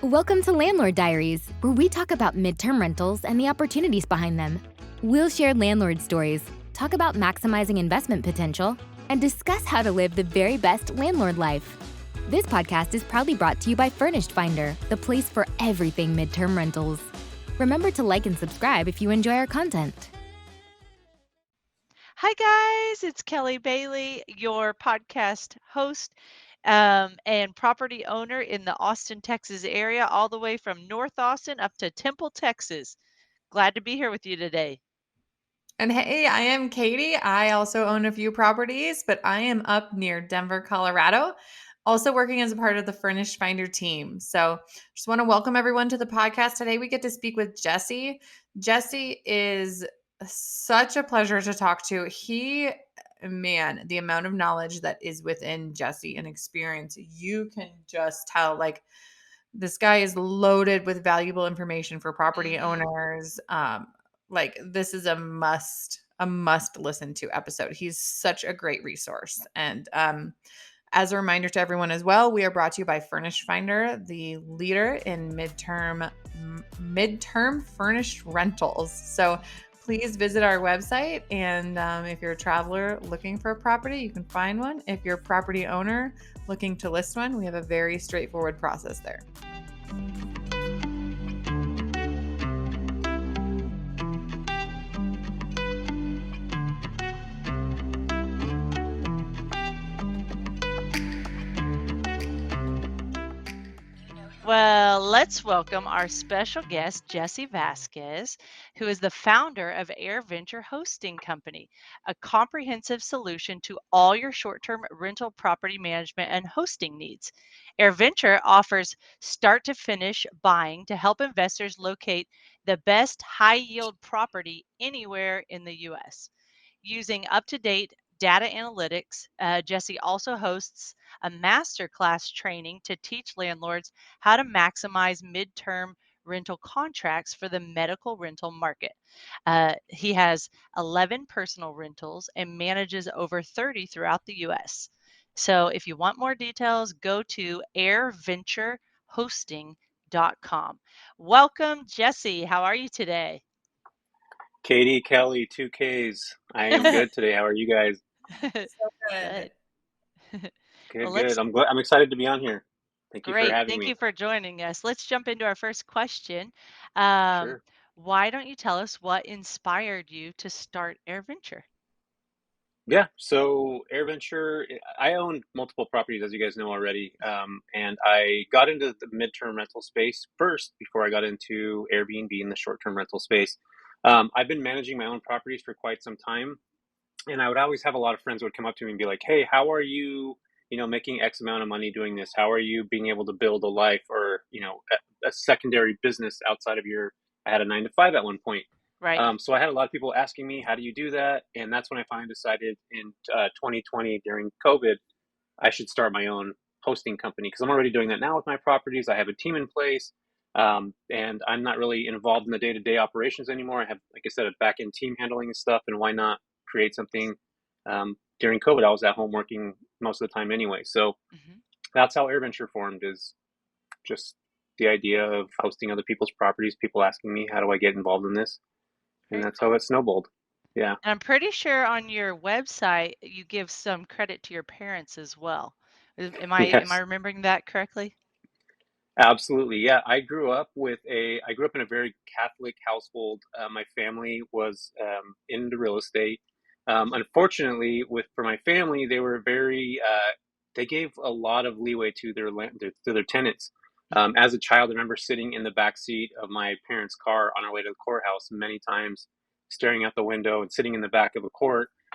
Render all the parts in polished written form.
Welcome to Landlord Diaries, where we talk about midterm rentals and the opportunities behind them. We'll share landlord stories, talk about maximizing investment potential, and discuss how to live the very best landlord life. This podcast is proudly brought to you by Furnished Finder, the place for everything midterm rentals. Remember to like and subscribe if you enjoy our content. Hi, guys. It's Kelly Bailey, your podcast host and property owner in the Austin, Texas area, all the way from North Austin up to Temple, Texas. Glad to be here with you today. And hey, I am Katie. I also own a few properties, but I am up near Denver, Colorado, also working as a part of the Furnished Finder team. So just want to welcome everyone to the podcast. Today we get to speak with Jesse. Jesse is such a pleasure to talk to. The amount of knowledge that is within Jesse and experience, you can just tell, like, this guy is loaded with valuable information for property owners. Like, this is a must listen to episode. He's such a great resource. And as a reminder to everyone as well, we are brought to you by Furnished Finder, the leader in midterm furnished rentals. So please visit our website, and if you're a traveler looking for a property, you can find one. If you're a property owner looking to list one, we have a very straightforward process there. Well, let's welcome our special guest, Jesse Vasquez, who is the founder of AirVenture Hosting Company, a comprehensive solution to all your short-term rental property management and hosting needs. AirVenture offers start-to-finish buying to help investors locate the best high-yield property anywhere in the U.S. Using up-to-date data analytics, Jesse also hosts a masterclass training to teach landlords how to maximize midterm rental contracts for the medical rental market. He has 11 personal rentals and manages over 30 throughout the U.S. So if you want more details, go to airventurehosting.com. Welcome, Jesse. How are you today? Katie, Kelly, 2Ks. I am good today. How are you guys? So Good. Good, Well, good. I'm excited to be on here. Thank you for Great. having Thank me. you for joining us. Let's jump into our first question. Um, Sure. why don't you tell us what inspired you to start AirVenture? Yeah. So AirVenture, I own multiple properties, as you guys know already, and I got into the midterm rental space first before I got into Airbnb in the short-term rental space. I've been managing my own properties for quite some time, and I would always have a lot of friends who would come up to me and be like, "Hey, how are you, making X amount of money doing this? How are you being able to build a life or, a secondary business outside of your?" I had a 9 to 5 at one point. Right. So I had a lot of people asking me, "How do you do that?" And that's when I finally decided in 2020 during COVID, I should start my own hosting company because I'm already doing that now with my properties. I have a team in place, and I'm not really involved in the day-to-day operations anymore. I have, like I said, a back-end team handling this stuff, and why not create something? During COVID, I was at home working most of the time anyway. So hmm that's how AirVenture formed, is just the idea of hosting other people's properties, people asking me, how do I get involved in this? And Very that's how cool. it snowballed. Yeah. And I'm pretty sure on your website you give some credit to your parents as well. Am I Yes. remembering that correctly? Absolutely. Yeah. I grew up in a very Catholic household. My family was into real estate. Unfortunately, for my family, they were they gave a lot of leeway to their tenants. hmm As a child, I remember sitting in the back seat of my parents' car on our way to the courthouse many times, staring out the window and sitting in the back of a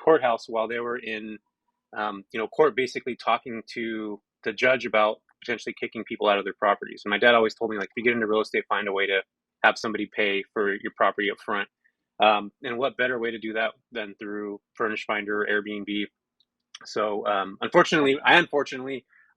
courthouse while they were in, court, basically talking to the judge about potentially kicking people out of their properties. And my dad always told me, like, if you get into real estate, find a way to have somebody pay for your property up front. And what better way to do that than through Furnished Finder or Airbnb? So unfortunately,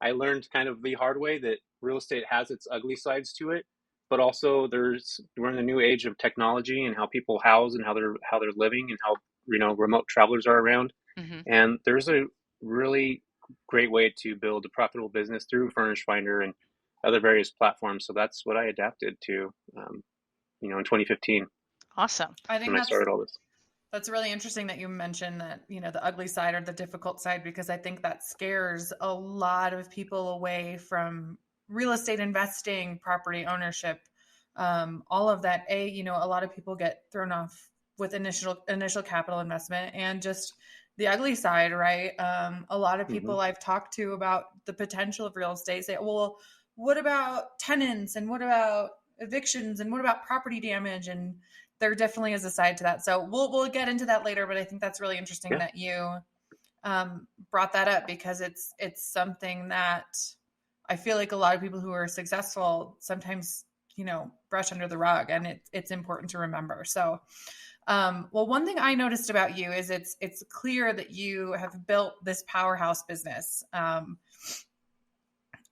I learned kind of the hard way that real estate has its ugly sides to it, but also we're in the new age of technology and how people house and how they're living and how remote travelers are around. hmm And there's a really great way to build a profitable business through Furnished Finder. And other various platforms. So that's what I adapted to, in 2015 Awesome. I think when I started all this. that's really interesting that you mentioned that, the ugly side or the difficult side, because I think that scares a lot of people away from real estate investing, property ownership, all of that. A lot of people get thrown off with initial capital investment and just the ugly side, right? A lot of people I've talked to about the potential of real estate say, well, what about tenants and what about evictions and what about property damage? And there definitely is a side to that. So we'll get into that later, but I think that's really interesting that you brought that up, because it's something that I feel like a lot of people who are successful sometimes, brush under the rug, and it's important to remember. So, well, one thing I noticed about you is it's clear that you have built this powerhouse business.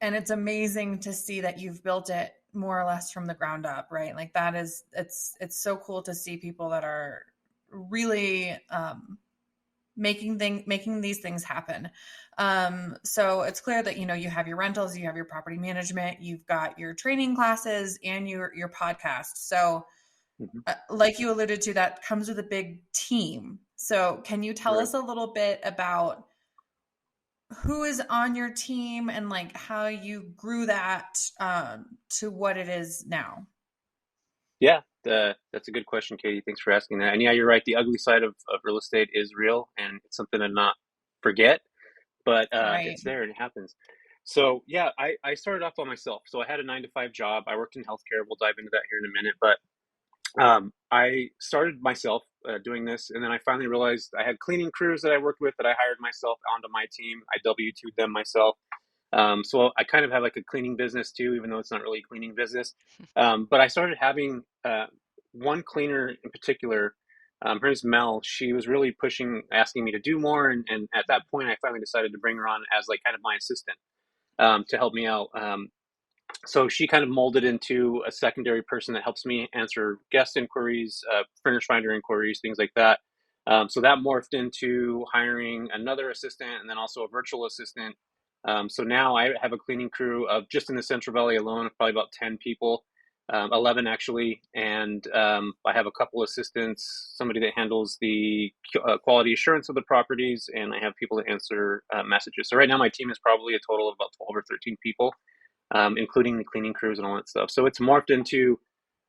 And it's amazing to see that you've built it more or less from the ground up, right? Like that is, it's so cool to see people that are really making these things happen. So it's clear that, you have your rentals, you have your property management, you've got your training classes and your podcast. So like you alluded to, that comes with a big team. So can you tell us a little bit about who is on your team and like how you grew that to what it is now? Yeah, that's a good question, Katie. Thanks for asking that. And yeah, you're right. The ugly side of real estate is real, and it's something to not forget, but it's there and it happens. So yeah, I started off by myself. So I had a 9-to-5 job. I worked in healthcare. We'll dive into that here in a minute. But I started myself doing this, and then I finally realized I had cleaning crews that I worked with that I hired myself onto my team. I W-2'd them myself. So I kind of have like a cleaning business too, even though it's not really a cleaning business. But I started having one cleaner in particular. Her name's Mel. She was really pushing, asking me to do more. And at that point, I finally decided to bring her on as like kind of my assistant to help me out. So she kind of molded into a secondary person that helps me answer guest inquiries, Furnished Finder inquiries, things like that. So that morphed into hiring another assistant and then also a virtual assistant. So now I have a cleaning crew of, just in the Central Valley alone, probably about 10 people, 11 actually. And I have a couple assistants, somebody that handles the quality assurance of the properties, and I have people that answer messages. So right now my team is probably a total of about 12 or 13 people. Including the cleaning crews and all that stuff. So it's morphed into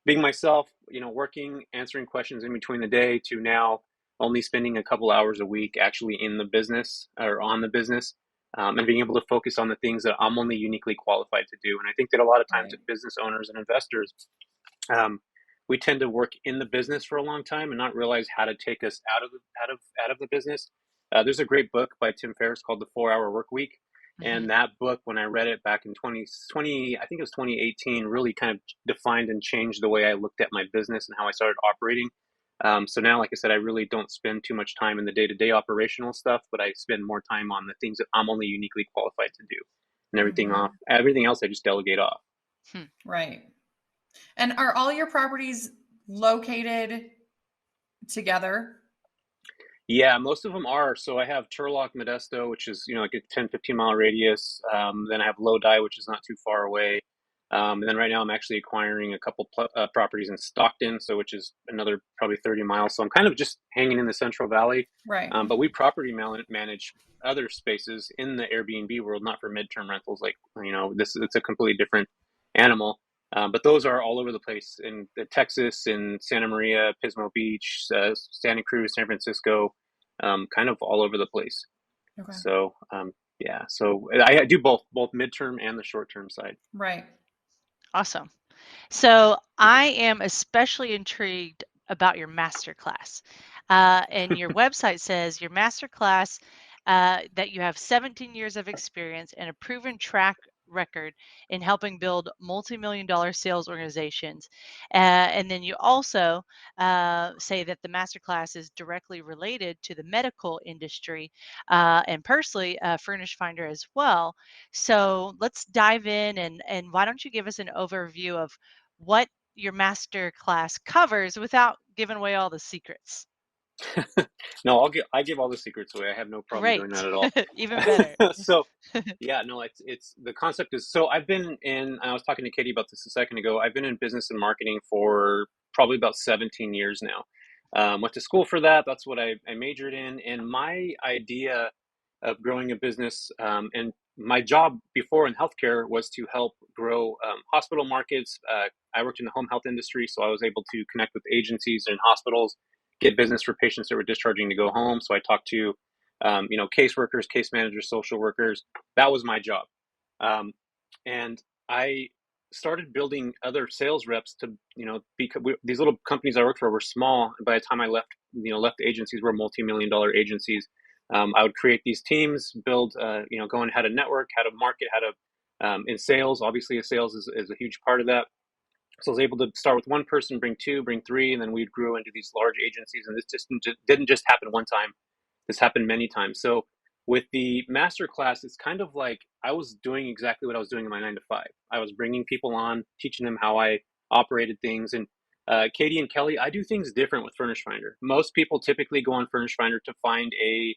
being myself, working, answering questions in between the day, to now only spending a couple hours a week actually in the business or on the business, and being able to focus on the things that I'm only uniquely qualified to do. And I think that a lot of times as business owners and investors, we tend to work in the business for a long time and not realize how to take us out of the business. There's a great book by Tim Ferriss called The 4-Hour Work Week. And that book, when I read it back in 2020, I think it was 2018, really kind of defined and changed the way I looked at my business and how I started operating. So now, like I said, I really don't spend too much time in the day-to-day operational stuff, but I spend more time on the things that I'm only uniquely qualified to do, and everything else I just delegate off. Right. And are all your properties located together? Yeah, most of them are. So I have Turlock, Modesto, which is, like a 10, 15-mile radius. Then I have Lodi, which is not too far away. And then right now I'm actually acquiring a couple properties in Stockton, which is another probably 30 miles. So I'm kind of just hanging in the Central Valley. Right. But we property manage other spaces in the Airbnb world, not for midterm rentals. Like, it's a completely different animal. But those are all over the place in Texas, in Santa Maria, Pismo Beach, Santa Cruz, San Francisco, kind of all over the place. Okay. So, yeah, so I do both midterm and the short-term side. Right. Awesome. So I am especially intrigued about your masterclass. And your website says your masterclass, that you have 17 years of experience and a proven track record in helping build multi-million-dollar sales organizations. And then you also say that the masterclass is directly related to the medical industry, and personally, Furnished Finder as well. So let's dive in, and why don't you give us an overview of what your masterclass covers without giving away all the secrets? No, I give all the secrets away. I have no problem doing Great. that at all. Even better. So yeah, no, it's the concept is, so I was talking to Katie about this a second ago. I've been in business and marketing for probably about 17 years now. Went to school for that. That's what I majored in. And my idea of growing a business, and my job before in healthcare was to help grow hospital markets. I worked in the home health industry, so I was able to connect with agencies and hospitals, get business for patients that were discharging to go home. So I talked to, caseworkers, case managers, social workers. That was my job. And I started building other sales reps to, because these little companies I worked for were small. By the time I left, left the agencies, were multi-million-dollar agencies. I would create these teams, build, go on how to network, how to market, how to, in sales, obviously sales is a huge part of that. So I was able to start with one person, bring two, bring three, and then we grew into these large agencies. And this just didn't just happen one time. This happened many times. So with the masterclass, it's kind of like I was doing exactly what I was doing in my 9 to 5. I was bringing people on, teaching them how I operated things. And Katie and Kelly, I do things different with Furnished Finder. Most people typically go on Furnished Finder to find a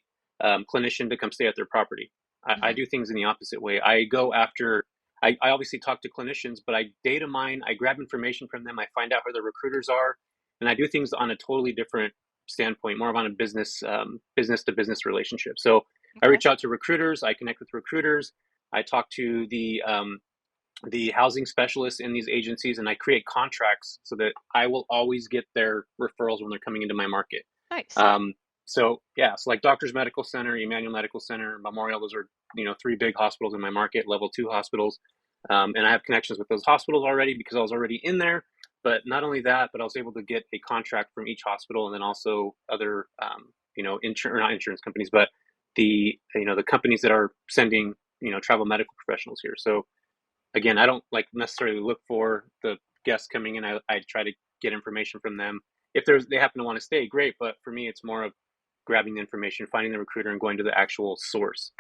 clinician to come stay at their property. I do things in the opposite way. I go after, I obviously talk to clinicians, but I data mine, I grab information from them, I find out who the recruiters are, and I do things on a totally different standpoint, more of on a business to business relationship. So I reach out to recruiters, I connect with recruiters, I talk to the housing specialists in these agencies, and I create contracts so that I will always get their referrals when they're coming into my market. Nice. So like Doctors Medical Center, Emmanuel Medical Center, Memorial, those are 3 big hospitals in my market, level 2 hospitals, and I have connections with those hospitals already because I was already in there. But not only that, but I was able to get a contract from each hospital, and then also other not insurance companies, but the the companies that are sending travel medical professionals here. So again, I don't necessarily look for the guests coming in. I try to get information from them. If they happen to want to stay, great. But for me, it's more of grabbing the information, finding the recruiter, and going to the actual source.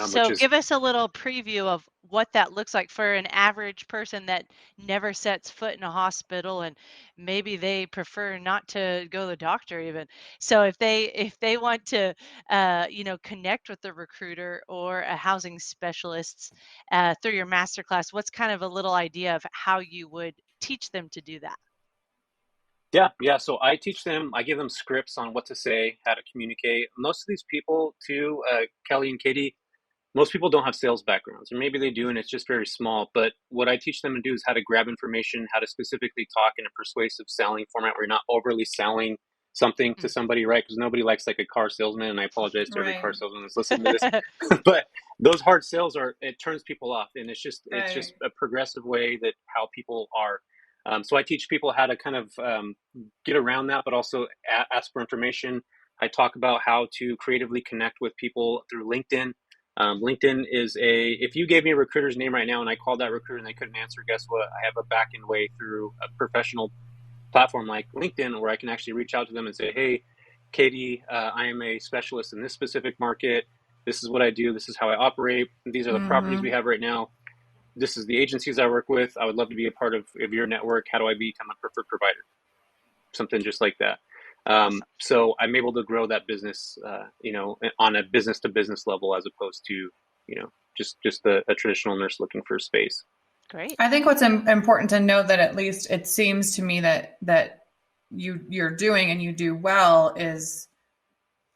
So give us a little preview of what that looks like for an average person that never sets foot in a hospital, and maybe they prefer not to go to the doctor even. So if they want to connect with the recruiter or a housing specialist through your masterclass, what's kind of a little idea of how you would teach them to do that? Yeah. So I teach them, I give them scripts on what to say, how to communicate. Most of these people too, Kelly and Katie, most people don't have sales backgrounds, or maybe they do and it's just very small. But what I teach them to do is how to grab information, how to specifically talk in a persuasive selling format where you're not overly selling something to somebody, right? Because nobody likes a car salesman, and I apologize to every car salesman that's listening to this. But those hard sales it turns people off, and it's just a progressive way that how people are. So I teach people how to kind of get around that, but also ask for information. I talk about how to creatively connect with people through LinkedIn. LinkedIn is if you gave me a recruiter's name right now and I called that recruiter and they couldn't answer, guess what? I have a back end way through a professional platform like LinkedIn where I can actually reach out to them and say, hey, Katie, I am a specialist in this specific market. This is what I do. This is how I operate. These are the properties we have right now. This is the agencies I work with. I would love to be a part of your network. How do I become a preferred provider? Something just like that. So I'm able to grow that business, on a business to business level, as opposed to, just a traditional nurse looking for space. Great. I think what's important to know, that at least it seems to me that you're doing and you do well, is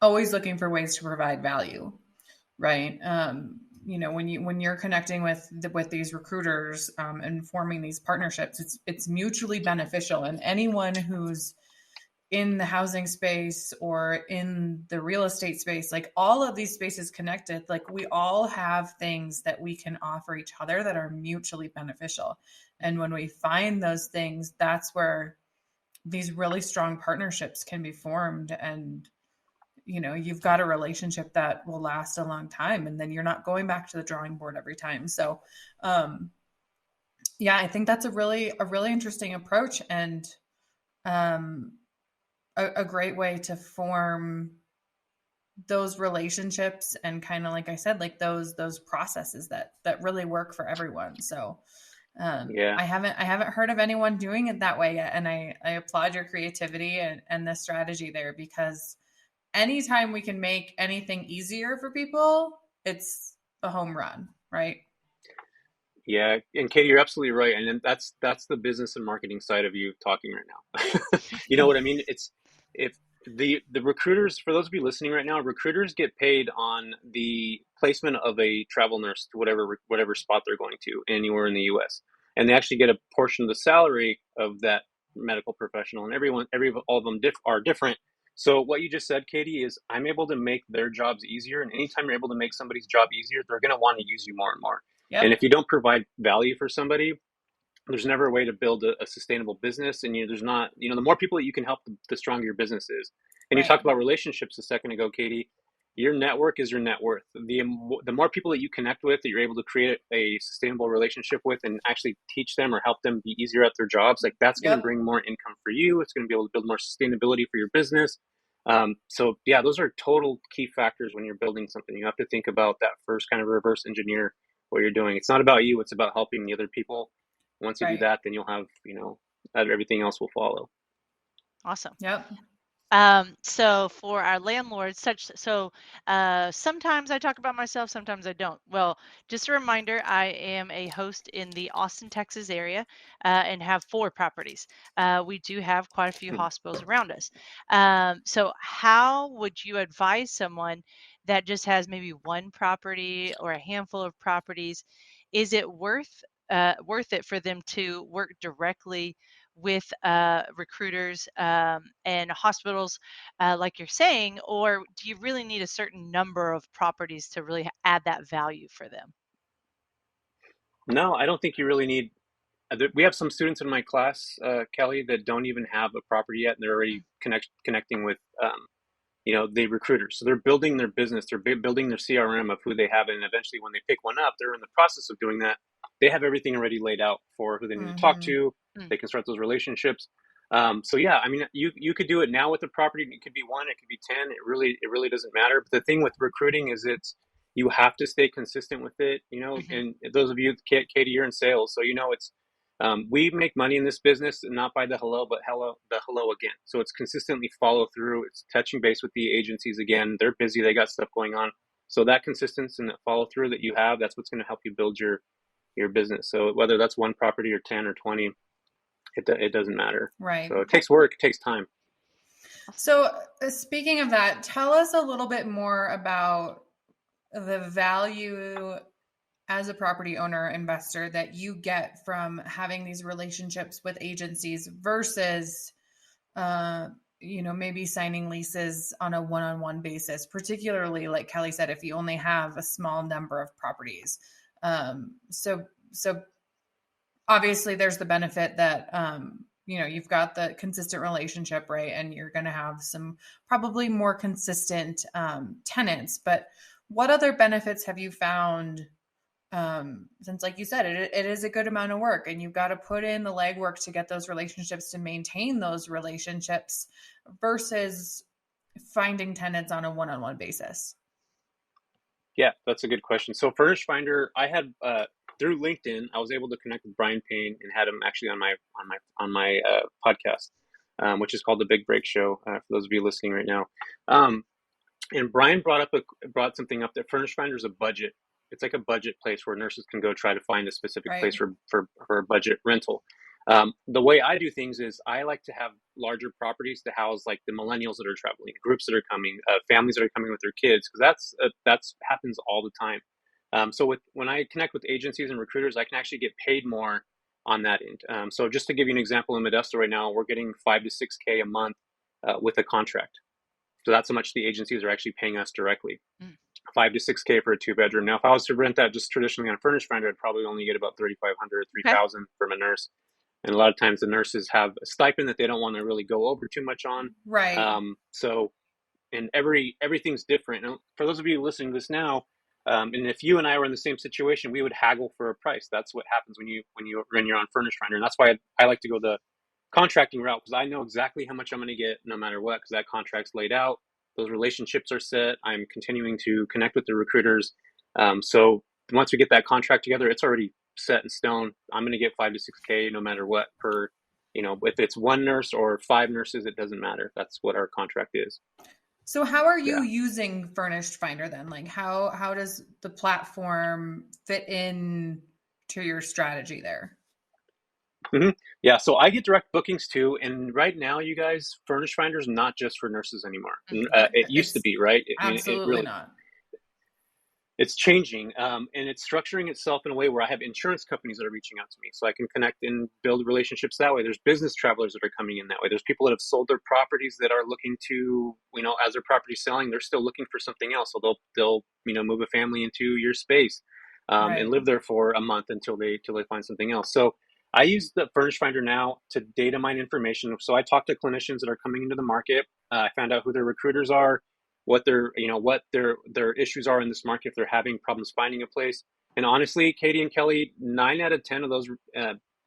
always looking for ways to provide value, right? When you're connecting with these recruiters and forming these partnerships, it's mutually beneficial. And anyone who's in the housing space or in the real estate space, all of these spaces connected, we all have things that we can offer each other that are mutually beneficial. And when we find those things, that's where these really strong partnerships can be formed. And you've got a relationship that will last a long time, and then you're not going back to the drawing board every time. So, I think that's a really interesting approach, and a great way to form those relationships, and kind of, like I said, those processes that really work for everyone. So, Yeah. I haven't heard of anyone doing it that way yet. And I applaud your creativity and the strategy there, because anytime we can make anything easier for people, it's a home run, right? Yeah, and Katie, you're absolutely right, and then that's the business and marketing side of you talking right now. You know what I mean? It's if the recruiters, for those of you listening right now, recruiters get paid on the placement of a travel nurse to whatever spot they're going to anywhere in the U.S., and they actually get a portion of the salary of that medical professional, and all of them are different. So what you just said, Katie, is I'm able to make their jobs easier, and anytime you're able to make somebody's job easier, they're going to want to use you more and more. Yep. And if you don't provide value for somebody, there's never a way to build a sustainable business. And there's not, the more people that you can help, the stronger your business is. And Right. you talked about relationships a second ago, Katie. Your network is your net worth. The more people that you connect with, that you're able to create a sustainable relationship with and actually teach them or help them be easier at their jobs, like that's going to bring more income for you. It's going to be able to build more sustainability for your business. So yeah, those are total key factors when you're building something. You have to think about that first, kind of reverse engineer what you're doing. It's not about you, it's about helping the other people. Once you do that, then you'll have, everything else will follow. Awesome. Yep. So for our landlords, sometimes I talk about myself, sometimes I don't. Well, just a reminder, I am a host in the Austin, Texas area, and have 4 properties. We do have quite a few hospitals around us. So how would you advise someone that just has maybe 1 property or a handful of properties? Is it worth it for them to work directly with recruiters and hospitals, like you're saying, or do you really need a certain number of properties to really add that value for them? No, I don't think you really need. We have some students in my class, Kelly, that don't even have a property yet, and they're already connecting with, the recruiters. So they're building their business, they're building their CRM of who they have, and eventually, when they pick one up, they're in the process of doing that. They have everything already laid out for who they need to talk to. They can start those relationships. So yeah, I mean, you could do it now with the property. It could be 1, it could be 10. It really doesn't matter. But the thing with recruiting is you have to stay consistent with it. And those of you, Katie, you're in sales, so it's. We make money in this business, not by the hello, but the hello again. So it's consistently follow through. It's touching base with the agencies again. They're busy. They got stuff going on. So that consistency and that follow through that you have, that's what's going to help you build your business. So whether that's 1 property or 10 or 20, it doesn't matter. Right. So it takes work. It takes time. So speaking of that, tell us a little bit more about the value as a property owner investor that you get from having these relationships with agencies versus, maybe signing leases on a one-on-one basis, particularly like Kelly said, if you only have a small number of properties. So obviously there's the benefit that, you've got the consistent relationship, right? And you're going to have some probably more consistent tenants, but what other benefits have you found? Since like you said, it is a good amount of work and you've got to put in the legwork to get those relationships, to maintain those relationships versus finding tenants on a one-on-one basis. Yeah, that's a good question. So Furnished Finder, I had through LinkedIn, I was able to connect with Brian Payne and had him actually on my podcast, which is called The Big Break Show. For those of you listening right now, and Brian brought something up that Furnished Finder is a budget. It's like a budget place where nurses can go try to find a specific place for a budget rental. The way I do things is I like to have larger properties to house like the millennials that are traveling, groups that are coming, families that are coming with their kids, because that's happens all the time. So when I connect with agencies and recruiters, I can actually get paid more on that end. So just to give you an example, in Modesto right now, we're getting $5,000 to $6,000 a month with a contract. So that's how much the agencies are actually paying us directly. $5,000 to $6,000 for a 2-bedroom. Now, if I was to rent that just traditionally on Furnished Finder, I'd probably only get about $3,500, $3,000 from a nurse. And a lot of times the nurses have a stipend that they don't want to really go over too much on. Right. So, and everything's different. And for those of you listening to this now, and if you and I were in the same situation, we would haggle for a price. That's what happens when you're on Furnished Finder. And that's why I like to go the contracting route, because I know exactly how much I'm going to get no matter what, because that contract's laid out. Those relationships are set. I'm continuing to connect with the recruiters. So once we get that contract together, it's already set in stone. I'm going to get 5 to 6K no matter what per, if it's one nurse or 5 nurses, it doesn't matter. That's what our contract is. So how are you Yeah. using Furnished Finder then? Like how does the platform fit in to your strategy there? Yeah, so I get direct bookings too, and right now, you guys, Furnish Finder is not just for nurses anymore. It used to It's be, right? It absolutely really, not. it's changing, and it's structuring itself in a way where I have insurance companies that are reaching out to me, so I can connect and build relationships that way. There's business travelers that are coming in that way. There's people that have sold their properties that are looking to, as their property's selling, they're still looking for something else, so they'll move a family into your space, Right. and live there for a month until they find something else. So I use the Furnish Finder now to data mine information. So I talk to clinicians that are coming into the market. I found out who their recruiters are, what their issues are in this market, if they're having problems finding a place. And honestly, Katie and Kelly, 9 out of 10 of those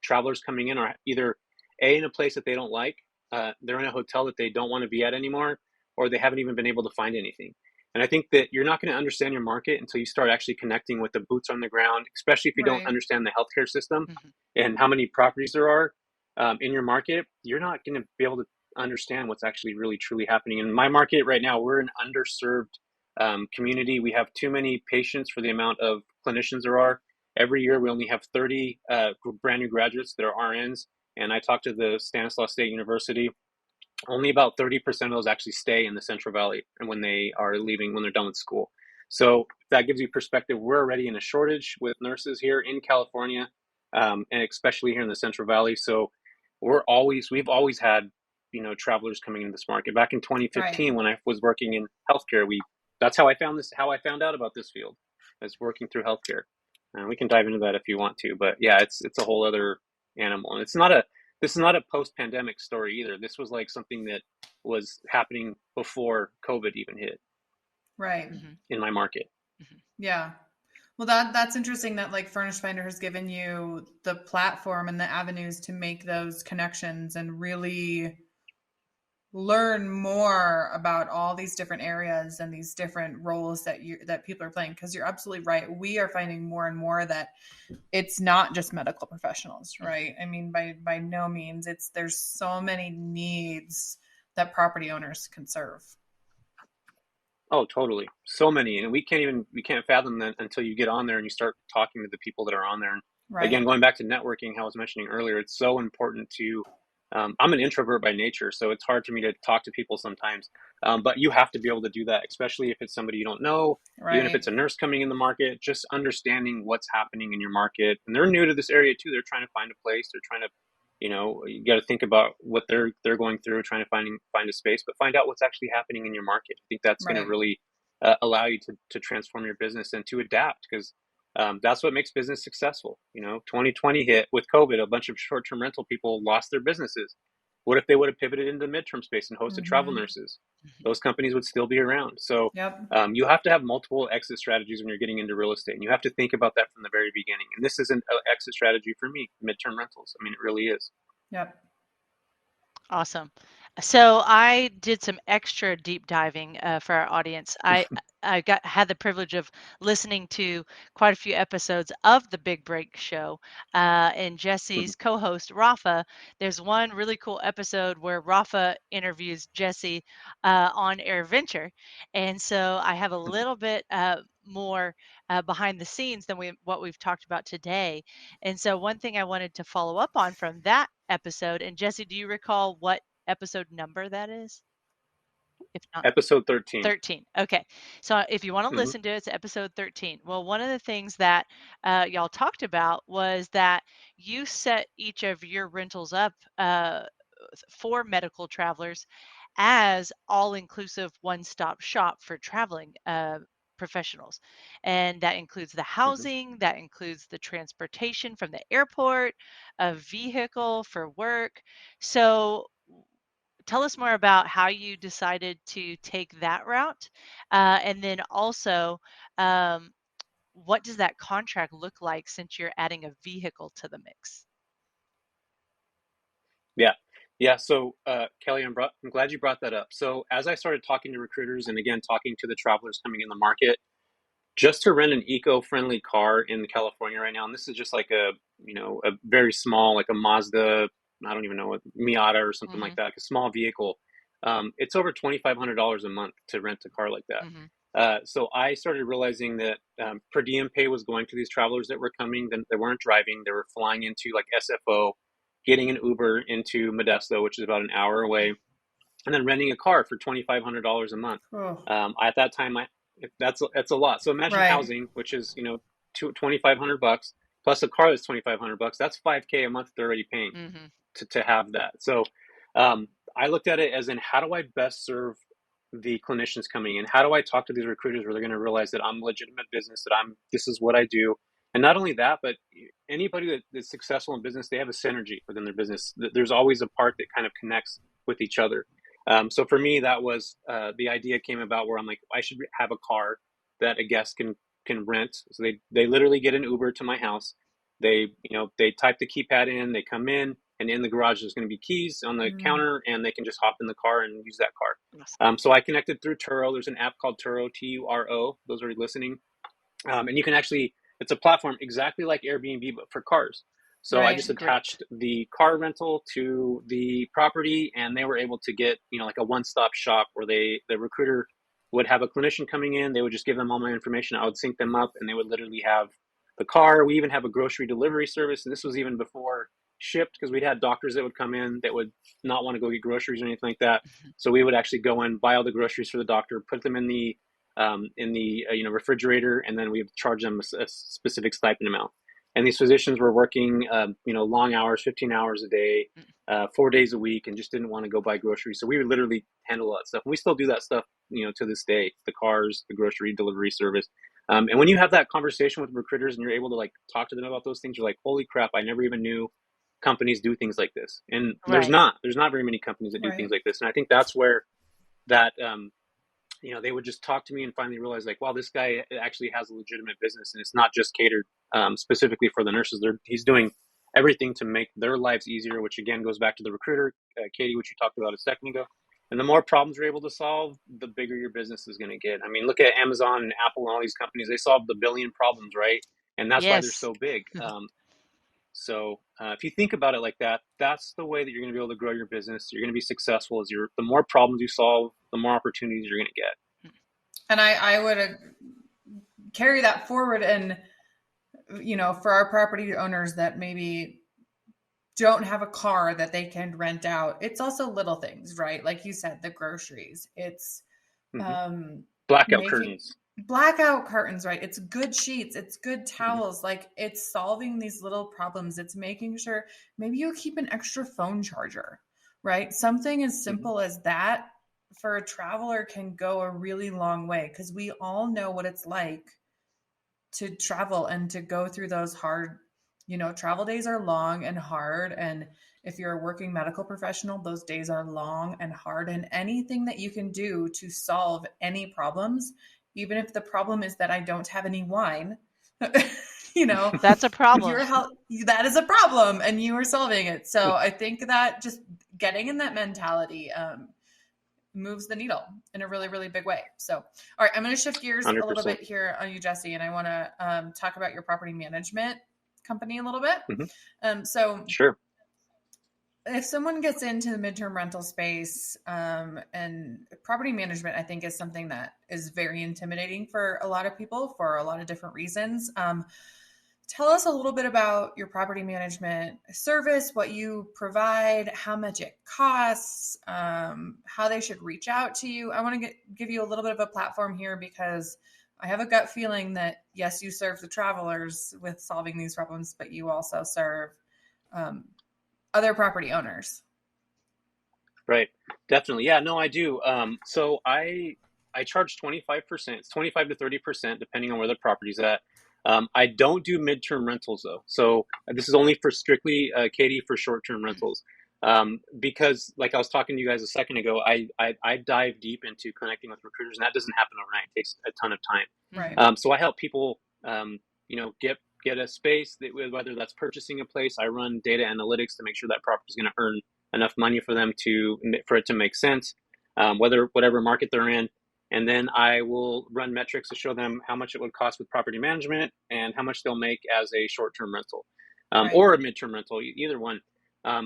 travelers coming in are either in a place that they don't like, they're in a hotel that they don't want to be at anymore, or they haven't even been able to find anything. And I think that you're not going to understand your market until you start actually connecting with the boots on the ground, especially if you don't understand the healthcare system and how many properties there are in your market. You're not going to be able to understand what's actually really truly happening. In my market right now, we're an underserved community. We have too many patients for the amount of clinicians there are. Every year, we only have 30 brand new graduates that are RNs. And I talked to the Stanislaus State University. Only about 30% of those actually stay in the Central Valley, and when they are leaving, when they're done with school. So if that gives you perspective, we're already in a shortage with nurses here in California, and especially here in the Central Valley. So we've always had, travelers coming into this market. Back in 2015, when I was working in healthcare, that's how I found out about this field, as working through healthcare. We can dive into that if you want to, but yeah, it's a whole other animal, and this is not a post-pandemic story either. This was like something that was happening before COVID even hit. Right. In my market. Yeah. Well, that's interesting that like Furnished Finder has given you the platform and the avenues to make those connections and really learn more about all these different areas and these different roles that people are playing. Because you're absolutely right. We are finding more and more that it's not just medical professionals, right? I mean, by no means. There's so many needs that property owners can serve. Oh, totally. So many. And we can't fathom that until you get on there and you start talking to the people that are on there. And again, going back to networking, how I was mentioning earlier, it's so important to, I'm an introvert by nature, so it's hard for me to talk to people sometimes. But you have to be able to do that, especially if it's somebody you don't know, even if it's a nurse coming in the market, just understanding what's happening in your market. And they're new to this area too. They're trying to find a place. They're trying to, you got to think about what they're going through, trying to find a space, but find out what's actually happening in your market. I think that's going to really allow you to transform your business and to adapt, because that's what makes business successful. 2020 hit with COVID. A bunch of short-term rental people lost their businesses. What if they would have pivoted into the midterm space and hosted travel nurses? Those companies would still be around. So you have to have multiple exit strategies when you're getting into real estate, and you have to think about that from the very beginning. And this is an exit strategy for me, midterm rentals. I mean, it really is. Yep. Awesome. So I did some extra deep diving for our audience. I had the privilege of listening to quite a few episodes of the Big Break Show, and Jesse's co-host Rafa. There's one really cool episode where Rafa interviews Jesse on AirVenture, and so I have a little bit more behind the scenes than what we've talked about today. And so one thing I wanted to follow up on from that episode, and Jesse, do you recall what episode number that is? If not, episode 13. 13. Okay. So if you want to listen to it, it's episode 13. Well, one of the things that y'all talked about was that you set each of your rentals up for medical travelers as all-inclusive one-stop shop for traveling professionals. And that includes the housing, that includes the transportation from the airport, a vehicle for work. So tell us more about how you decided to take that route. And then also, what does that contract look like since you're adding a vehicle to the mix? Yeah. So, Kelly, I'm glad you brought that up. So as I started talking to recruiters and again, talking to the travelers coming in the market, just to rent an eco-friendly car in California right now, and this is just like a very small, like a Mazda, I don't even know, what Miata or something like that, like a small vehicle. It's over $2,500 a month to rent a car like that. So I started realizing that per diem pay was going to these travelers that were coming, that weren't driving. They were flying into like SFO, getting an Uber into Modesto, which is about an hour away, and then renting a car for $2,500 a month. At that time, that's a lot. So imagine housing, which is $2,500 plus a car that's $2,500. That's $5K a month they're already paying to have that. So I looked at it as in, how do I best serve the clinicians coming in? How do I talk to these recruiters where they're going to realize that I'm a legitimate business, that this is what I do? And not only that, but anybody that's successful in business, they have a synergy within their business. There's always a part that kind of connects with each other. So for me, that was the idea came about where I'm like, I should have a car that a guest can rent. So they literally get an Uber to my house. They type the keypad in, they come in, and in the garage there's going to be keys on the counter, and they can just hop in the car and use that car. So I connected through Turo. There's an app called Turo, Turo. Those are listening, and you can actually, it's a platform exactly like Airbnb but for cars. So I just attached the car rental to the property, and they were able to get, like a one-stop shop where the recruiter would have a clinician coming in. They would just give them all my information. I would sync them up, and they would literally have the car. We even have a grocery delivery service, and this was even before Shipped, because we'd had doctors that would come in that would not want to go get groceries or anything like that. So we would actually go in, buy all the groceries for the doctor, put them in the refrigerator, and then we would charge them a specific stipend amount. And these physicians were working, long hours, 15 hours a day, 4 days a week, and just didn't want to go buy groceries. So we would literally handle all that stuff. And we still do that stuff, to this day, the cars, the grocery delivery service. And when you have that conversation with recruiters and you're able to like talk to them about those things, you're like, holy crap, I never even knew companies do things like this. And there's not very many companies that do things like this. And I think that's where that, they would just talk to me and finally realize like, wow, this guy actually has a legitimate business, and it's not just catered specifically for the nurses. He's doing everything to make their lives easier, which again goes back to the recruiter, Katie, which you talked about a second ago. And the more problems you're able to solve, the bigger your business is going to get. I mean, look at Amazon and Apple and all these companies. They solve the billion problems, right? And that's why they're so big. So if you think about it like that, that's the way that you're going to be able to grow your business. You're going to be successful. The more problems you solve, the more opportunities you're going to get. And I would carry that forward. And, for our property owners that maybe don't have a car that they can rent out, it's also little things, right? Like you said, the groceries, it's blackout curtains. Blackout curtains, right? It's good sheets. It's good towels. Like, it's solving these little problems. It's making sure maybe you keep an extra phone charger, right? Something as simple as that for a traveler can go a really long way, because we all know what it's like to travel and to go through those hard, travel days are long and hard. And if you're a working medical professional, those days are long and hard. And anything that you can do to solve any problems, even if the problem is that I don't have any wine, that's a problem. That is a problem, and you are solving it. So I think that just getting in that mentality moves the needle in a really, really big way. So, all right, I'm going to shift gears 100%. A little bit here on you, Jesse, and I want to talk about your property management company a little bit. So sure. If someone gets into the midterm rental space, and property management, I think is something that is very intimidating for a lot of people for a lot of different reasons. Tell us a little bit about your property management service, what you provide, how much it costs, how they should reach out to you. I want to give you a little bit of a platform here, because I have a gut feeling that, yes, you serve the travelers with solving these problems, but you also serve other property owners. Right. Definitely. Yeah, no, I do. So I charge 25%. It's 25 to 30%, depending on where the property's at. I don't do midterm rentals though. So this is only for strictly, Katie, for short-term rentals. Because like I was talking to you guys a second ago, I dive deep into connecting with recruiters, and that doesn't happen overnight. It takes a ton of time. Right. So I help people, get a space that, whether that's purchasing a place. I run data analytics to make sure that property is going to earn enough money for them for it to make sense. Whatever market they're in. And then I will run metrics to show them how much it would cost with property management and how much they'll make as a short-term rental, or a midterm rental, either one.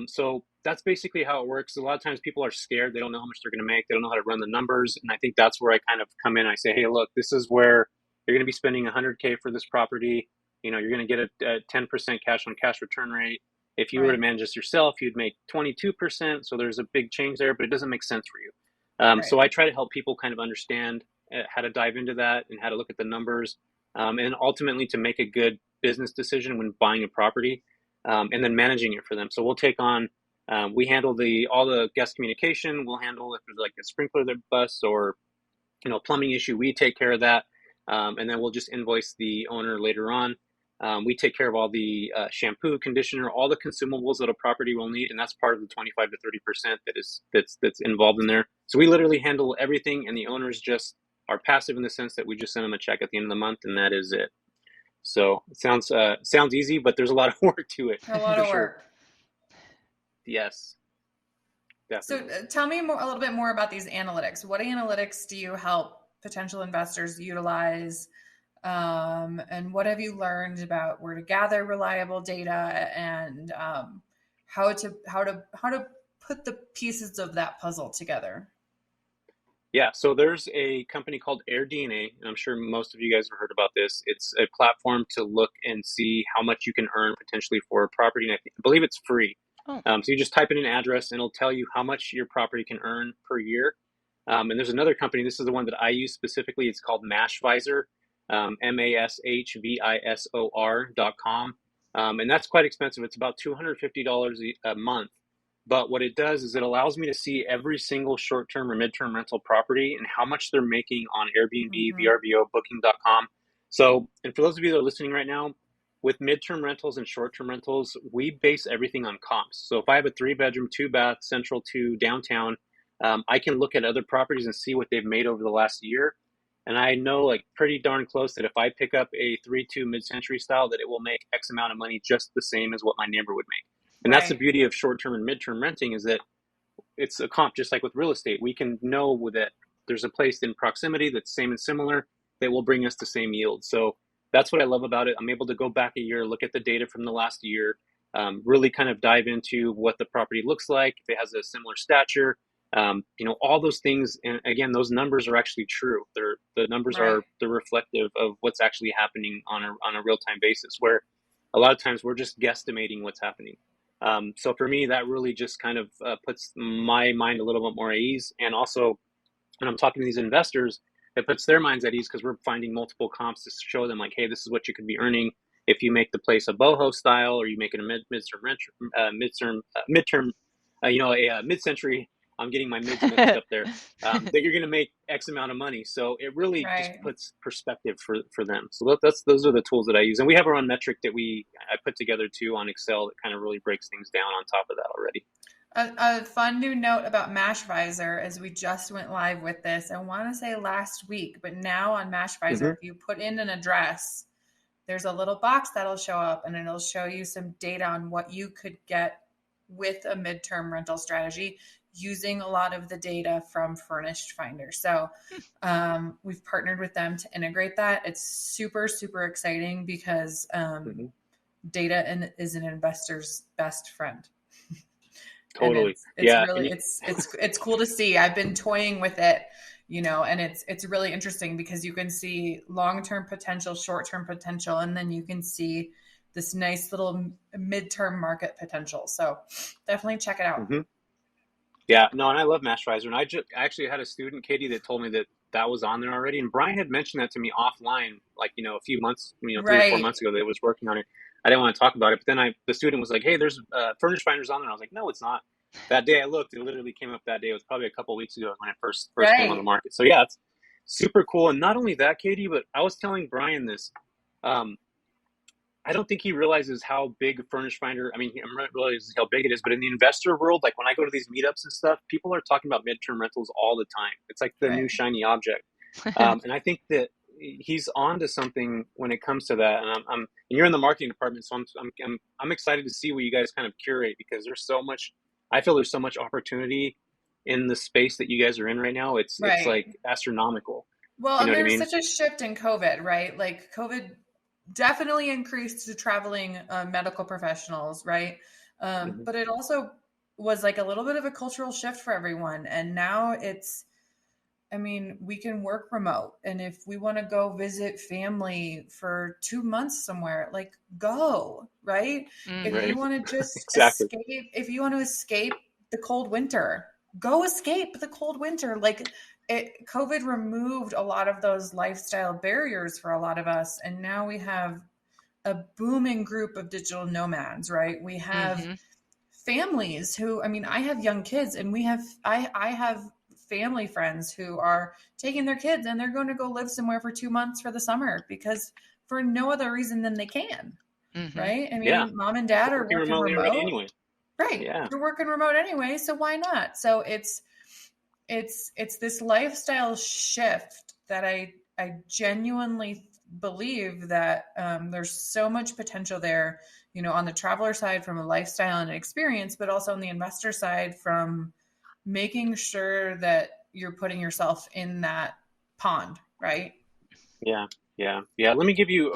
So that's basically how it works. A lot of times people are scared. They don't know how much they're going to make. They don't know how to run the numbers. And I think that's where I kind of come in. I say, hey, look, this is where you're going to be spending $100K for this property. You know, you're going to get a 10% cash on cash return rate. If you were to manage this yourself, you'd make 22%. So there's a big change there, but it doesn't make sense for you. So I try to help people kind of understand how to dive into that and how to look at the numbers, and ultimately to make a good business decision when buying a property, and then managing it for them. So we'll take on, we handle all the guest communication. We'll handle if there's like a sprinkler that busts or, you know, plumbing issue. We take care of that, and then we'll just invoice the owner later on. We take care of all the shampoo, conditioner, all the consumables that a property will need, and that's part of the 25 to 30% that's involved in there. So we literally handle everything, and the owners just are passive in the sense that we just send them a check at the end of the month, and that is it. So it sounds easy, but there's a lot of work to it. A lot of work. Yes, definitely. So tell me a little bit more about these analytics. What analytics do you help potential investors utilize? And what have you learned about where to gather reliable data and how to put the pieces of that puzzle together? Yeah, so there's a company called AirDNA, and I'm sure most of you guys have heard about this. It's a platform to look and see how much you can earn potentially for a property, and I believe it's free. So you just type in an address, and it'll tell you how much your property can earn per year. And there's another company, this is the one that I use specifically, it's called Mashvisor, mashvisor.com. And that's quite expensive. It's about $250 a month. But what it does is it allows me to see every single short-term or midterm rental property and how much they're making on Airbnb, VRBO, Booking.com. So, and for those of you that are listening right now, with midterm rentals and short-term rentals, we base everything on comps. So if I have a 3-bedroom, 2-bath, central to downtown, I can look at other properties and see what they've made over the last year. And I know like pretty darn close that if I pick up a 3-2 mid-century style, that it will make X amount of money just the same as what my neighbor would make. And that's the beauty of short-term and midterm renting, is that it's a comp just like with real estate. We can know that there's a place in proximity that's same and similar that will bring us the same yield. So that's what I love about it. I'm able to go back a year, look at the data from the last year, really kind of dive into what the property looks like, if it has a similar stature, you know, all those things. And again, those numbers are actually true. The numbers are reflective of what's actually happening on a real-time basis, where a lot of times we're just guesstimating what's happening. So for me, that really just kind of puts my mind a little bit more at ease. And also, when I'm talking to these investors, it puts their minds at ease because we're finding multiple comps to show them like, hey, this is what you could be earning if you make the place a boho style, or you make it a mid-century. I'm getting my mids mixed up there. That you're going to make X amount of money. So it really just puts perspective for them. So those are the tools that I use, and we have our own metric that I put together too on Excel that kind of really breaks things down on top of that already. A fun new note about Mashvisor is we just went live with this. I want to say last week, but now on Mashvisor, if you put in an address, there's a little box that'll show up, and it'll show you some data on what you could get with a midterm rental strategy, using a lot of the data from Furnished Finder. So we've partnered with them to integrate that. It's super, super exciting because data is an investor's best friend. Totally. It's cool to see. I've been toying with it, you know, and it's really interesting because you can see long-term potential, short-term potential, and then you can see this nice little midterm market potential. So definitely check it out. Yeah, no, and I love Mashvisor. And I actually had a student, Katie, that told me that was on there already. And Brian had mentioned that to me offline, like, you know, a few months, 3 or 4 months ago, that it was working on it. I didn't want to talk about it. But then the student was like, hey, there's Furnished Finders on there. I was like, no, it's not. That day I looked, it literally came up that day. It was probably a couple of weeks ago when it first came on the market. So yeah, it's super cool. And not only that, Katie, but I was telling Brian this. I don't think he realizes how big Furnished Finder, I mean, he realizes how big it is, but in the investor world, like when I go to these meetups and stuff, people are talking about midterm rentals all the time. It's like the new shiny object. And I think that he's on to something when it comes to that. And and you're in the marketing department, so I'm excited to see what you guys kind of curate, because I feel there's so much opportunity in the space that you guys are in right now, it's like Right. astronomical. Well, You know and what I there was mean? such a shift in COVID, right? Like COVID definitely increased the traveling medical professionals, right? Hmm. But it also was like a little bit of a cultural shift for everyone. And now I mean, we can work remote. And if we want to go visit family for 2 months somewhere, like go, right? If Mm-hmm. you Right. want to just Exactly. if you want to escape the cold winter, go escape the cold winter. Like COVID removed a lot of those lifestyle barriers for a lot of us. And now we have a booming group of digital nomads, right? We have Mm-hmm. families who, I mean, I have young kids and I have family friends who are taking their kids and they're going to go live somewhere for 2 months for the summer because for no other reason than they can, Mm-hmm. right? I Yeah. mean, mom and dad are Working working remotely already remote, anyway. right? Yeah. They're working remote anyway, so why not? So it's this lifestyle shift that I genuinely believe that there's so much potential there, you know, on the traveler side from a lifestyle and an experience, but also on the investor side from making sure that you're putting yourself in that pond, right? Yeah. Yeah. Yeah. Let me give you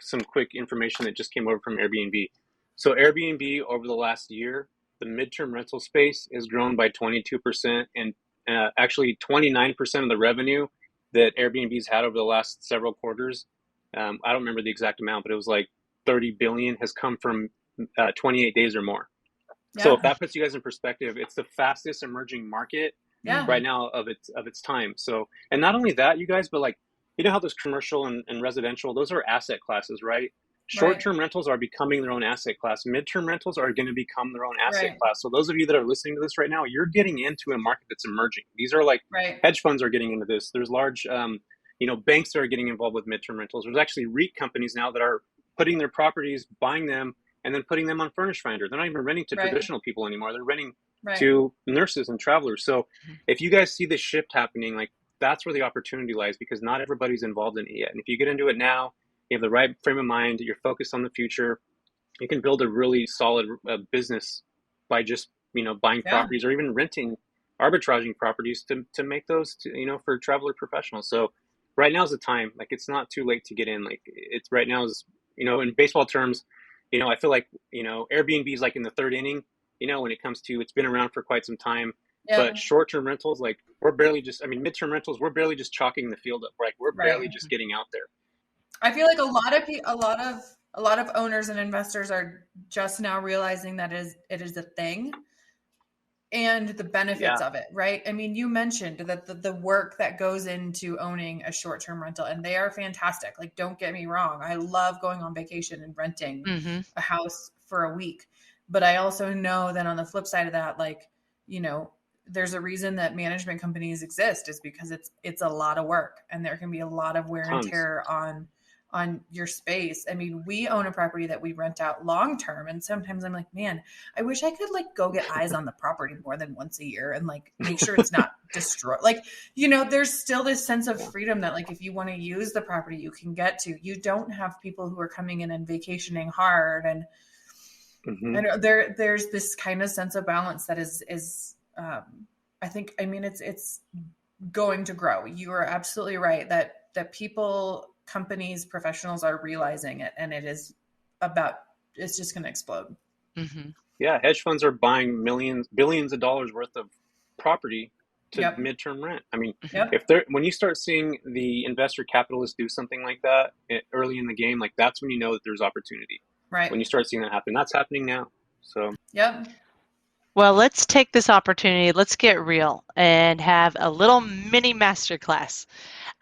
some quick information that just came over from Airbnb. So Airbnb over the last year, the midterm rental space has grown by 22%, and actually 29% of the revenue that Airbnb's had over the last several quarters. I don't remember the exact amount, but it was like 30 billion has come from 28 days or more. So if Yeah. that puts you guys in perspective, it's the fastest emerging market Yeah. right now of its time. So, and not only that, you guys, but like, you know how those commercial and residential, those are asset classes, right? Right. Short-term rentals are becoming their own asset class. Midterm rentals are going to become their own asset Right. class. So those of you that are listening to this right now, you're getting into a market that's emerging. These are like Right. hedge funds are getting into this. There's large, banks that are getting involved with midterm rentals. There's actually REIT companies now that are putting their properties, buying them, and then putting them on Furnished Finder. They're not even renting to Right. traditional people anymore. They're renting Right. to nurses and travelers. So if you guys see this shift happening, like that's where the opportunity lies because not everybody's involved in it yet. And if you get into it now, you have the right frame of mind, you're focused on the future, you can build a really solid business by just, buying Yeah. properties or even renting, arbitraging properties to make those, for traveler professionals. So right now is the time. Like it's not too late to get in. Like it's right now is, in baseball terms, I feel like, Airbnb is like in the third inning, when it comes to, it's been around for quite some time. Yeah. But short-term rentals, like we're barely just, midterm rentals, we're barely just chalking the field up. Like we're barely Right. just getting out there. I feel like a lot of owners and investors are just now realizing that it is a thing and the benefits Yeah, of it, right? I mean, you mentioned that the work that goes into owning a short-term rental, and they are fantastic. Like, don't get me wrong. I love going on vacation and renting Mm-hmm. a house for a week. But I also know that on the flip side of that, like, there's a reason that management companies exist is because it's a lot of work and there can be a lot of wear and tons. tear on your space. I mean, we own a property that we rent out long term, and sometimes I'm like, man, I wish I could like go get eyes on the property more than once a year and like make sure it's not destroyed. Like, there's still this sense of Yeah. freedom that like if you want to use the property, you can get to. You don't have people who are coming in and vacationing hard, and Mm-hmm. there's this kind of sense of balance that is I think, I mean, it's going to grow. You are absolutely right that people, companies, professionals are realizing it, and it's just going to explode. Mm-hmm. Yeah, hedge funds are buying millions, billions of dollars worth of property to Yep. midterm rent. I mean, Yep. when you start seeing the investor capitalists do something like that early in the game, like that's when you know that there's opportunity. When Right. you start seeing that happen, that's happening now. So Yep. Well, let's take this opportunity. Let's get real and have a little mini masterclass.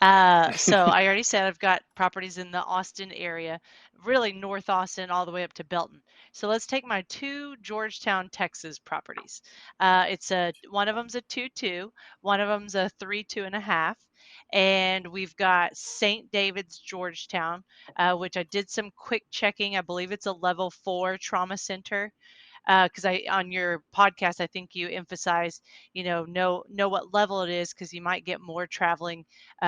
So I already said I've got properties in the Austin area, really North Austin all the way up to Belton. So let's take my two Georgetown, Texas properties. One of them's a 2-2, one of them's a 3-2.5, and we've got St. David's, Georgetown, which I did some quick checking. I believe it's a level 4 trauma center. because I on your podcast, I think you emphasized, know what level it is, because you might get more traveling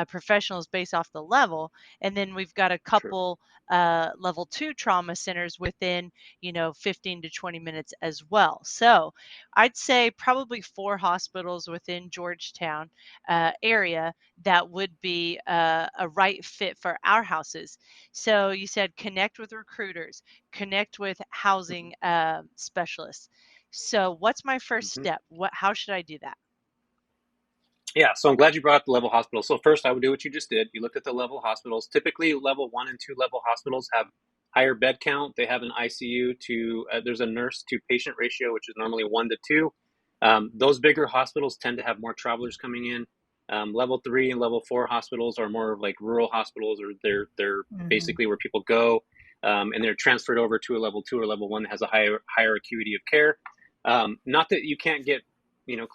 professionals based off the level. And then we've got a True. couple level 2 trauma centers within 15 to 20 minutes as well. So I'd say probably 4 hospitals within Georgetown area that would be a right fit for our houses. So you said connect with recruiters, connect with housing specialists. So what's my first Mm-hmm. step? How should I do that? Yeah, so I'm glad you brought up the level hospitals. So first, I would do what you just did. You looked at the level hospitals. Typically, level 1 and 2 level hospitals have higher bed count. They have an ICU to there's a nurse to patient ratio, which is normally 1 to 2. Those bigger hospitals tend to have more travelers coming in. Level 3 and level 4 hospitals are more of like rural hospitals, or they're basically where people go, and they're transferred over to a level 2 or level 1 that has a higher acuity of care. Not that you can't get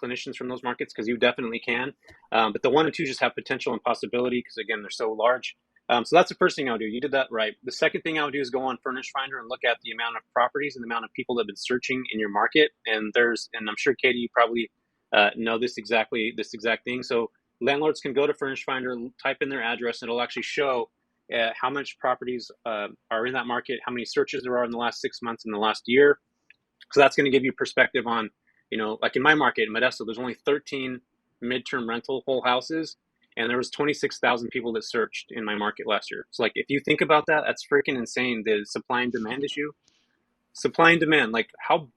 clinicians from those markets, because you definitely can, but the 1 and 2 just have potential and possibility, because again, they're so large. So that's the first thing I would do. You did that right. The second thing I would do is go on Furnished Finder and look at the amount of properties and the amount of people that have been searching in your market. And I'm sure, Katie, you probably know this exact thing. So landlords can go to Furnished Finder, type in their address, and it'll actually show how much properties are in that market, how many searches there are in the last 6 months, in the last year. So that's going to give you perspective on, like in my market in Modesto, there's only 13 midterm rental whole houses, and there was 26,000 people that searched in my market last year. So like, if you think about that, that's freaking insane. The supply and demand issue, supply and demand, like how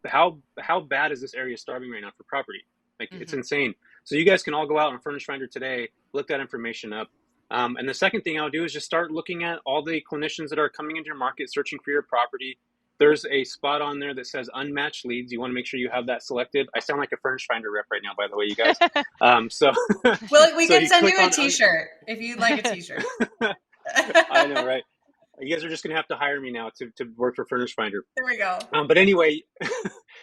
bad is this area starving right now for property? Like, it's insane. So you guys can all go out on Furnished Finder today, look that information up. And the second thing I'll do is just start looking at all the clinicians that are coming into your market, searching for your property. There's a spot on there that says unmatched leads. You want to make sure you have that selected. I sound like a Furnished Finder rep right now, by the way, you guys. Well, we so can send you a on t-shirt if you'd like a t-shirt. I know, right? You guys are just going to have to hire me now to work for Furnished Finder. There we go. But anyway,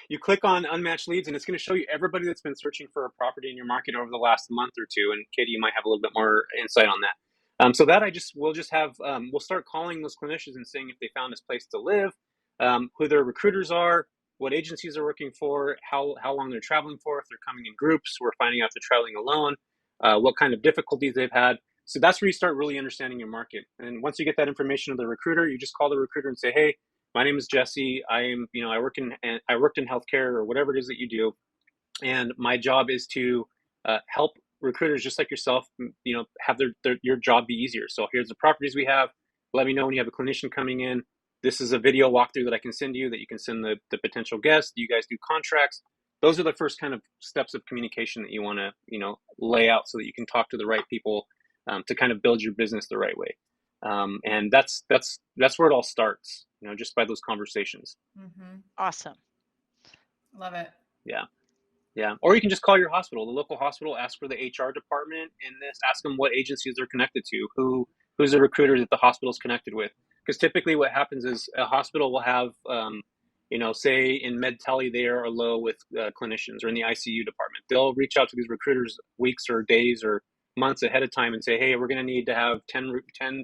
you click on unmatched leads, and it's going to show you everybody that's been searching for a property in your market over the last month or two. And Katie, you might have a little bit more insight on that. So that we'll start calling those clinicians and seeing if they found this place to live, who their recruiters are, what agencies are working for, how long they're traveling for, if they're coming in groups, we're finding out if they're traveling alone, what kind of difficulties they've had. So that's where you start really understanding your market. And once you get that information of the recruiter, you just call the recruiter and say, hey, my name is Jesse. I worked in healthcare, or whatever it is that you do. And my job is to help recruiters just like yourself, have your job be easier. So here's the properties we have. Let me know when you have a clinician coming in. This is a video walkthrough that I can send you, that you can send the potential guests. You guys do contracts. Those are the first kind of steps of communication that you want to, lay out, so that you can talk to the right people to kind of build your business the right way. And that's where it all starts, just by those conversations. Awesome. Love it. Yeah. Or you can just call your hospital, the local hospital, ask for the HR department, and ask them what agencies they're connected to, who's the recruiter that the hospital's connected with. Because typically what happens is a hospital will have, say in med tele, they are low with clinicians, or in the ICU department. They'll reach out to these recruiters weeks or days or months ahead of time and say, hey, we're going to need to have 10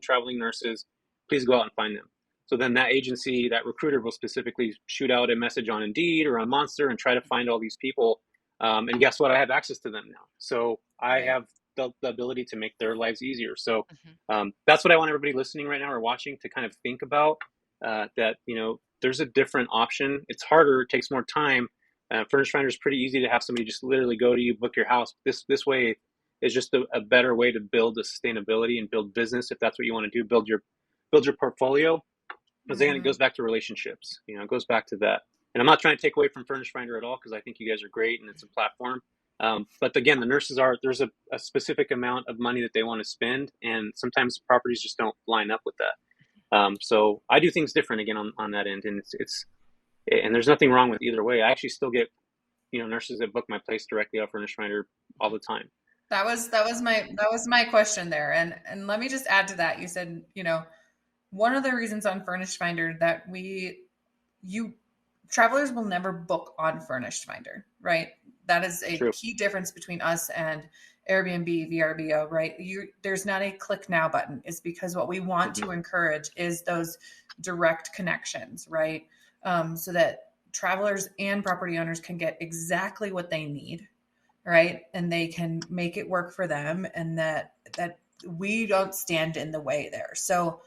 traveling nurses. Please go out and find them. So then that agency, that recruiter, will specifically shoot out a message on Indeed or on Monster and try to find all these people. And guess what? I have access to them now. So I have the ability to make their lives easier. So that's what I want everybody listening right now or watching to kind of think about, that, there's a different option. It's harder. It takes more time. Furnished Finder is pretty easy to have somebody just literally go to you, book your house. This way is just a better way to build the sustainability and build business, if that's what you want to do, build your portfolio. Because again, it goes back to relationships. It goes back to that. And I'm not trying to take away from Furnished Finder at all, because I think you guys are great and it's a platform. But again, the nurses there's a specific amount of money that they want to spend, and sometimes properties just don't line up with that. So I do things different again on that end, and and there's nothing wrong with either way. I actually still get nurses that book my place directly off Furnished Finder all the time. That was my question there, and let me just add to that. You said one of the reasons on Furnished Finder that travelers will never book on Furnished Finder, right? That is a True. Key difference between us and Airbnb, VRBO, right? There's not a click now button. It's because what we want to encourage is those direct connections, right? So that travelers and property owners can get exactly what they need, right? And they can make it work for them, and that we don't stand in the way there. So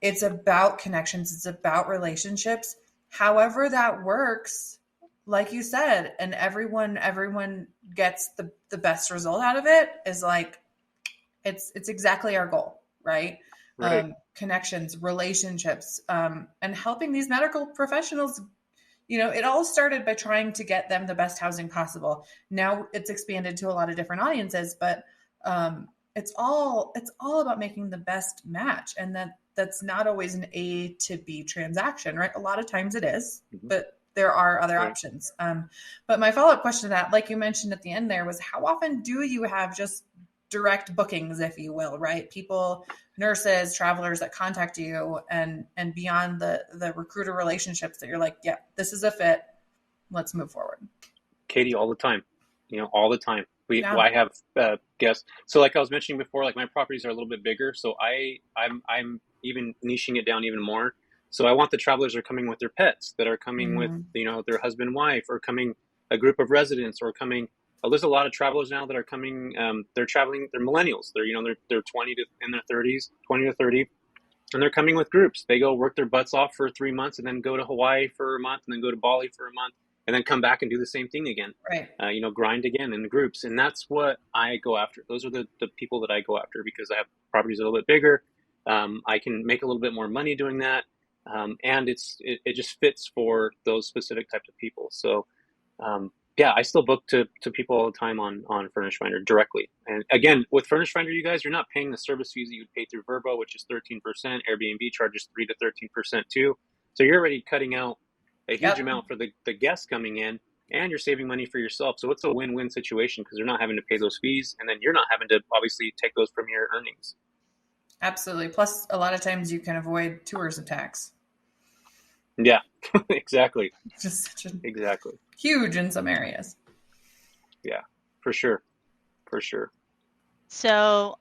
it's about connections. It's about relationships. However that works, like you said, and everyone gets the best result out of it, is like, it's exactly our goal, right? Right. Connections, relationships, and helping these medical professionals. It all started by trying to get them the best housing possible. Now it's expanded to a lot of different audiences, but it's all about making the best match. And that's not always an A to B transaction, right? A lot of times it is, but there are other options. But my follow-up question to that, like you mentioned at the end there, was how often do you have just direct bookings, if you will, right? People, nurses, travelers that contact you, and beyond the recruiter relationships that you're like, yeah, this is a fit. Let's move forward. Katie, all the time, all the time. I have guests. So like I was mentioning before, like my properties are a little bit bigger. So I'm even niching it down even more. So I want the travelers that are coming with their pets, that are coming with, their husband, wife, or coming a group of residents, or coming. There's a lot of travelers now that are coming. They're traveling. They're millennials. They're 20 to in their 30s, 20 to 30, and they're coming with groups. They go work their butts off for 3 months, and then go to Hawaii for a month, and then go to Bali for a month, and then come back and do the same thing again. Right. Grind again in the groups, and that's what I go after. Those are the people that I go after, because I have properties a little bit bigger. I can make a little bit more money doing that, and it just fits for those specific types of people. So. Yeah, I still book to people all the time on Furnished Finder directly. And again, with Furnished Finder, you guys, you're not paying the service fees that you would pay through Vrbo, which is 13%. Airbnb charges 3 to 13% too. So you're already cutting out a huge amount for the guests coming in, and you're saving money for yourself. So it's a win-win situation, because they're not having to pay those fees, and then you're not having to obviously take those from your earnings. Absolutely. Plus, a lot of times you can avoid tourism tax. Yeah, exactly. Just exactly huge in some areas. Yeah, for sure. So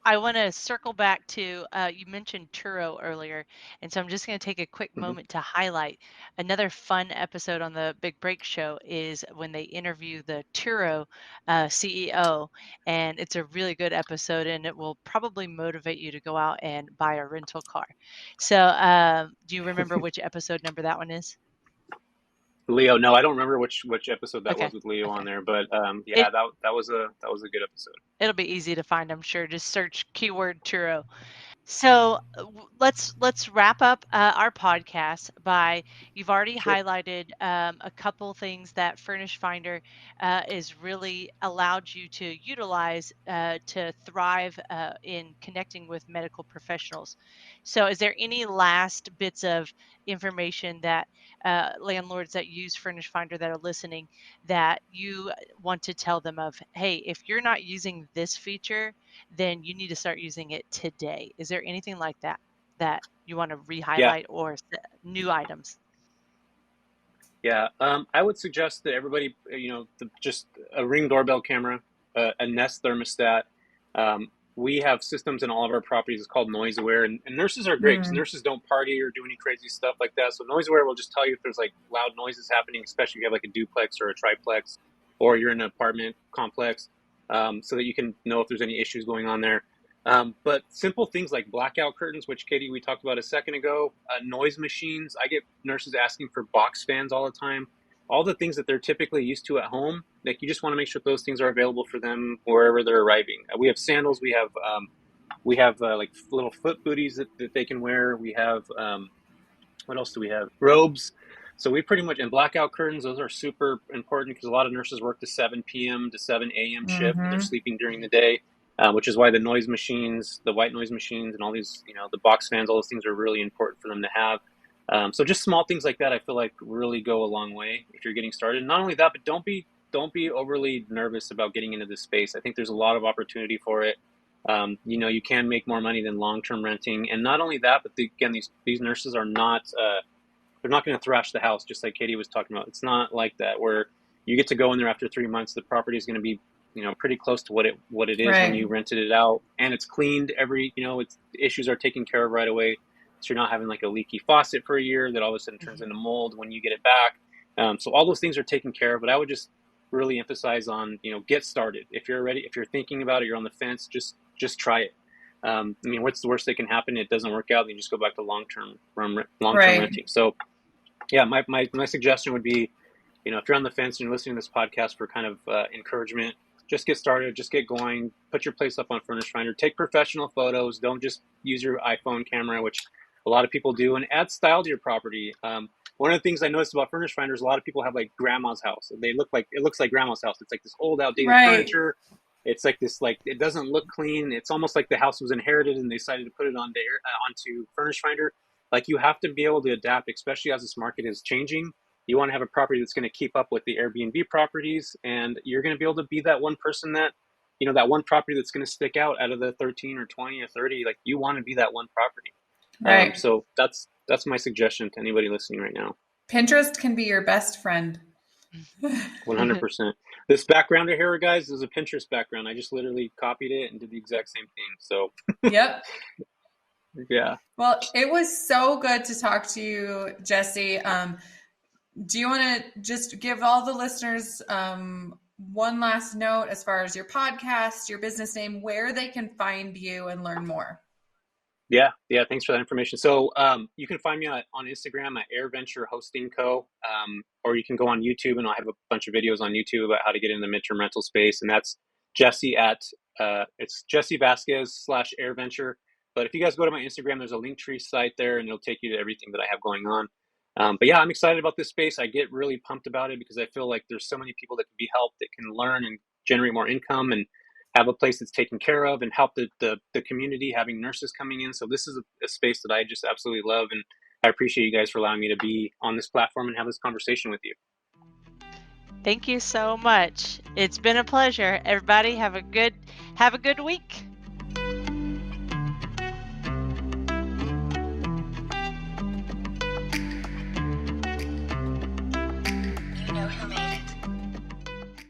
I want to circle back to, you mentioned Turo earlier, and so I'm just going to take a quick moment to highlight another fun episode on the Big Break Show is when they interview the Turo CEO, and it's a really good episode, and it will probably motivate you to go out and buy a rental car. So do you remember which episode number that one is? Leo, no, I don't remember which episode that was with Leo on there, but that was a good episode. It'll be easy to find, I'm sure. Just search keyword Turo. So let's wrap up our podcast by, you've already highlighted a couple things that Furnished Finder is really allowed you to utilize to thrive in connecting with medical professionals. So is there any last bits of information that landlords that use Furnished Finder that are listening that you want to tell them of, hey, if you're not using this feature, then you need to start using it today? Is there anything like that you want to re-highlight or new items? Yeah, I would suggest that everybody, just a Ring doorbell camera, a Nest thermostat. We have systems in all of our properties. It's called Noise Aware, and nurses are great because nurses don't party or do any crazy stuff like that. So Noise Aware will just tell you if there's like loud noises happening, especially if you have like a duplex or a triplex, or you're in an apartment complex, so that you can know if there's any issues going on there. But simple things like blackout curtains, which Katie, we talked about a second ago, noise machines. I get nurses asking for box fans all the time. All the things that they're typically used to at home, like you just want to make sure those things are available for them wherever they're arriving. We have sandals. We have like little foot booties that they can wear. We have, what else do we have? Robes. So we pretty much, and blackout curtains, those are super important because a lot of nurses work the 7 p.m. to 7 a.m. shift, and they're sleeping during the day. Which is why the noise machines, the white noise machines, and all these, the box fans, all those things are really important for them to have. So just small things like that, I feel like really go a long way if you're getting started. Not only that, but don't be overly nervous about getting into this space. I think there's a lot of opportunity for it. You can make more money than long-term renting, and not only that, but again, these nurses are not they're not going to thrash the house, just like Katie was talking about. It's not like that where you get to go in there after 3 months, the property is going to be pretty close to what it is when you rented it out, and it's cleaned its issues are taken care of right away. So you're not having like a leaky faucet for a year that all of a sudden turns into mold when you get it back. So all those things are taken care of, but I would just really emphasize on, get started. If you're ready, if you're thinking about it, you're on the fence, just try it. I mean, what's the worst that can happen? It doesn't work out, then you just go back to long-term renting. So yeah, my suggestion would be, if you're on the fence and you're listening to this podcast for kind of encouragement, just get started, just get going, put your place up on Furnished Finder, take professional photos, don't just use your iPhone camera, which a lot of people do, and add style to your property. One of the things I noticed about Furnished Finder is a lot of people have like grandma's house. It looks like grandma's house. It's like this old outdated furniture. It's like this, like, it doesn't look clean. It's almost like the house was inherited and they decided to put it onto Furnished Finder. Like, you have to be able to adapt, especially as this market is changing. You want to have a property that's going to keep up with the Airbnb properties, and you're going to be able to be that one person that, that one property that's going to stick out of the 13 or 20 or 30. Like, you want to be that one property. Right. So that's my suggestion to anybody listening right now. Pinterest can be your best friend. 100%. This background here, guys, is a Pinterest background. I just literally copied it and did the exact same thing. So yep. Yeah. Well, it was so good to talk to you, Jesse. Do you want to just give all the listeners one last note as far as your podcast, your business name, where they can find you and learn more? Yeah. Thanks for that information. So you can find me on Instagram at AirVenture Hosting Co. Or you can go on YouTube, and I'll have a bunch of videos on YouTube about how to get in the midterm rental space. And that's Jesse it's Jesse Vasquez /AirVenture. But if you guys go to my Instagram, there's a Linktree site there, and it'll take you to everything that I have going on. But yeah, I'm excited about this space. I get really pumped about it because I feel like there's so many people that can be helped, that can learn and generate more income and have a place that's taken care of, and help the community, having nurses coming in. So this is a space that I just absolutely love. And I appreciate you guys for allowing me to be on this platform and have this conversation with you. Thank you so much. It's been a pleasure. Everybody have a good week.